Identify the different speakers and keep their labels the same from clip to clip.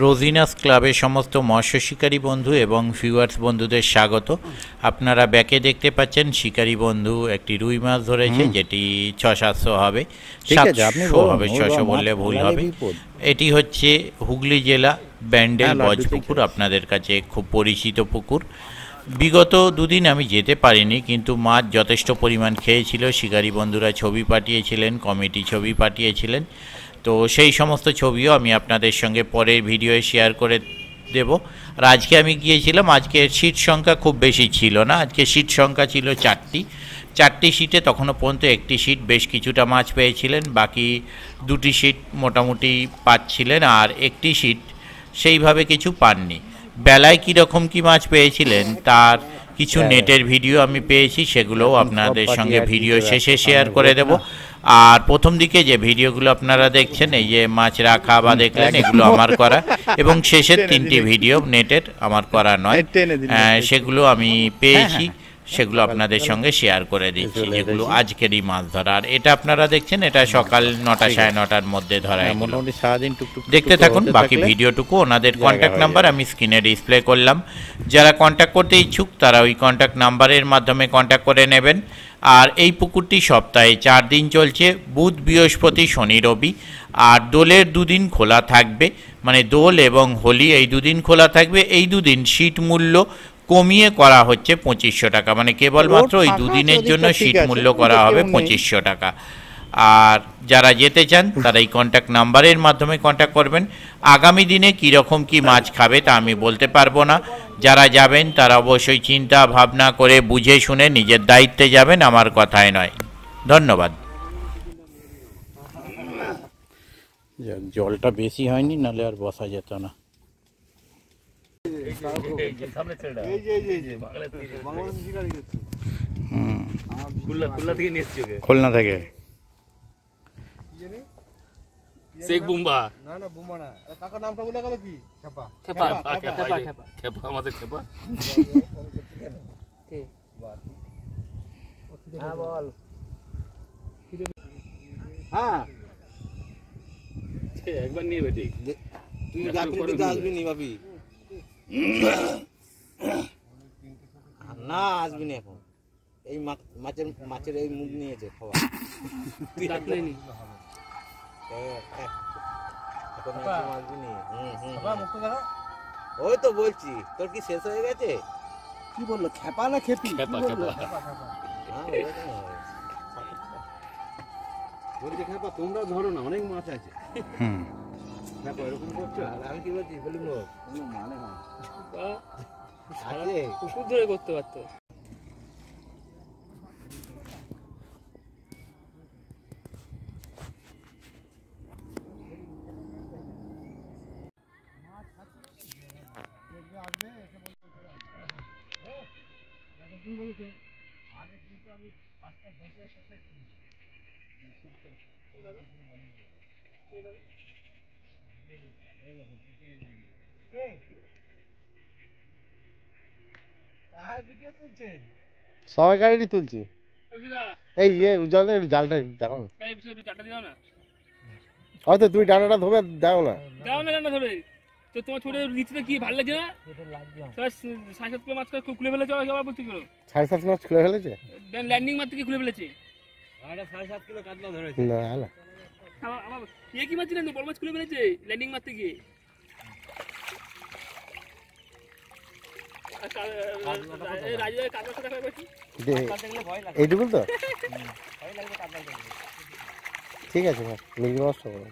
Speaker 1: রোজিনাস ক্লাবের সমস্ত মৎস্য শিকারী বন্ধু এবং ভিউয়ার্স বন্ধুদের স্বাগত। আপনারা ব্যাকে দেখতে পাচ্ছেন শিকারী বন্ধু একটি রুই মাছ ধরেছে, যেটি 600-700 হবে, 700 হবে, 600 বললে ভুল হবে। এটি হচ্ছে হুগলি জেলা ব্যান্ডেল বজপুকুর, আপনাদের কাছে খুব পরিচিত পুকুর। বিগত দুদিন আমি যেতে পারিনি, কিন্তু মাছ যথেষ্ট পরিমাণ খেয়েছিল। শিকারী বন্ধুরা ছবি পাঠিয়েছিলেন, কমিটি ছবি পাঠিয়েছিলেন, তো সেই সমস্ত ছবিও আমি আপনাদের সঙ্গে পরের ভিডিওয়ে শেয়ার করে দেব। আর আজকে আমি গিয়েছিলাম, আজকে সিট সংখ্যা খুব বেশি ছিল না, আজকে সিট সংখ্যা ছিল 4টি সিটে তখনও পর্যন্ত একটি সিট বেশ কিছুটা মাছ পেয়েছিলেন, বাকি 2টি সিট মোটামুটি পাচ্ছিলেন, আর একটি সিট সেইভাবে কিছু পাননি। বেলায় কীরকম কী মাছ পেয়েছিলেন তার কিছু নেটের ভিডিও আমি পেয়েছি, সেগুলোও আপনাদের সঙ্গে ভিডিও শেষে শেয়ার করে দেব। আর প্রথম দিকে যে ভিডিওগুলো আপনারা দেখছেন, এই যে মাছ রাখা বা দেখলেন, এগুলো আমার করা, এবং শেষের 3টি ভিডিও নেটের, আমার করা নয়, সেগুলো আমি পেয়েছি, সেগুলো আপনাদের সঙ্গে শেয়ার করে দিচ্ছি, যেগুলো আজকেরই মাছ ধরা। আর এটা আপনারা দেখছেন, এটা সকাল 9টা 9:30-9টার মধ্যে ধরা। মোটামুটি সারাদিন দেখতে থাকুন বাকি ভিডিওটুকু। ওনাদের কন্ট্যাক্ট নাম্বার আমি স্ক্রিনে ডিসপ্লে করলাম, যারা কন্ট্যাক্ট করতে ইচ্ছুক তারা ওই কন্ট্যাক্ট নাম্বারের মাধ্যমে কন্ট্যাক্ট করে নেবেন। আর এই পুকুরটি সপ্তাহে 4 দিন চলছে, বুধ, বৃহস্পতি, শনি, রবি। আর দোলের 2 দিন খোলা থাকবে, মানে দোল এবং হোলি এই 2 দিন খোলা থাকবে। এই 2 দিন সিট মূল্য কমিয়ে করা হচ্ছে 2500 টাকা, মানে কেবলমাত্র এই 2 দিনের জন্য সিট মূল্য করা হবে 2500 টাকা। আর যারা যেতে চান তারা এই কন্ট্যাক্ট নাম্বারের মাধ্যমে কন্ট্যাক্ট করবেন। আগামী দিনে কীরকম কী মাছ খাবে তা আমি বলতে পারবো না, যারা যাবেন তারা অবশ্যই চিন্তা ভাবনা করে বুঝে শুনে নিজের দায়িত্বে যাবেন, আমার কথায় নয়। ধন্যবাদ। জলটা বেশি হয়নি, নাহলে আর বসা যেত না। খুলনা থেকে
Speaker 2: শেখ বুম্বা,
Speaker 3: না না বুম্বা না, কাকার নামটা বলে গেল কি? খেপা।
Speaker 2: খেপা খেপা খেপা খেপা, আমাদের খেপা।
Speaker 3: হ্যাঁ বল। হ্যাঁ
Speaker 2: একবার নিয়ে বেটি,
Speaker 3: তুই গাফিলতি আসবি নি বাবি? না আসবি না এখন, এই মাছের এই মুখ নিয়েছে খাওয়া। ওই তো বলছি, তোর কি শেষ হয়ে গেছে? কি বললো, খেপা না খেপি? বলছি খেপা তোমরা ধরো না, অনেক মাছ আছে। দেখো এরকম করছো, আমি কি বলছি বলি কোনো মানে হয়
Speaker 2: কুকুর ধরে করতে পারতো।
Speaker 3: সবাই গাড়ি তুলছি। এই জলের জালটা দেখো, হয়তো তুই ডানাটা ধরে দাও না,
Speaker 2: ডানা ধরে তো তোমার ছোট নিচে কি ভালো লাগছে না? 7.5 কিলো মাছ খুলে ফেলেছে, আবার বলছি
Speaker 3: 7.5 মাছ খুলে ফেলেছে,
Speaker 2: ল্যান্ডিং মারতে কি খুলে ফেলেছে?
Speaker 3: 7.5 কিলো কাতলা ধরেছে। না না
Speaker 2: আমার এ কি মাছ ছিল, বড় মাছ খুলে ফেলেছে ল্যান্ডিং মারতে গিয়ে।
Speaker 3: এইটুকু তো ঠিক আছে, মিলিয়ে নষ্ট করো।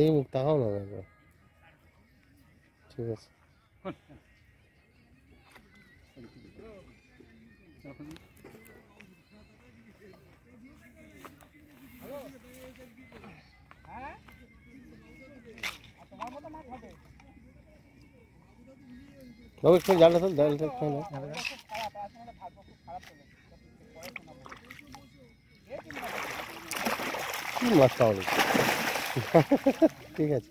Speaker 3: এই মুখ তাকাও না, ঠিক আছে। হ্যাঁ তোমার মতো মাছ হবে।
Speaker 4: বাবু একটু জালটা তো জালটা একটু না কি মাছ পাওয়া ঠিক আছে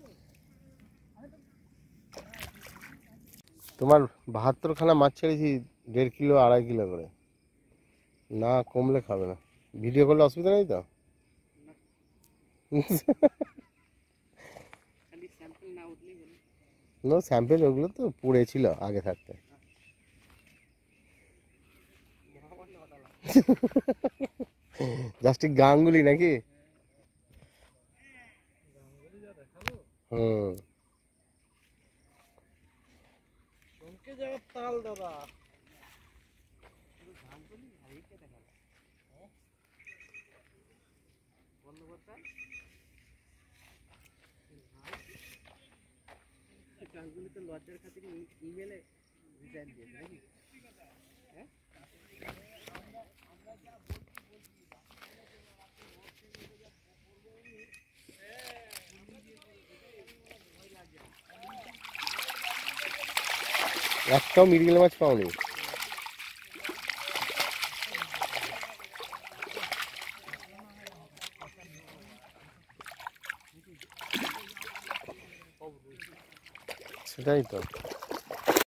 Speaker 4: তোমার 72খানা মাছ ছেড়েছি 1.5 কিলো 2.5 কিলো করে না কমলে খাবে না ভিডিও করলে অসুবিধা নেই তো নো স্যাম্পেল ওগুলো তো পড়েছিল আগে থাকতে জাস্ট গাঙ্গুলি নাকি হুম
Speaker 3: তাল দাদা লজ্জার খাতিরে ইমেলে রিটার্ন দিয়েছে নাকি
Speaker 4: একটাও মৃগেল মাছ পাওনি সেটাই তো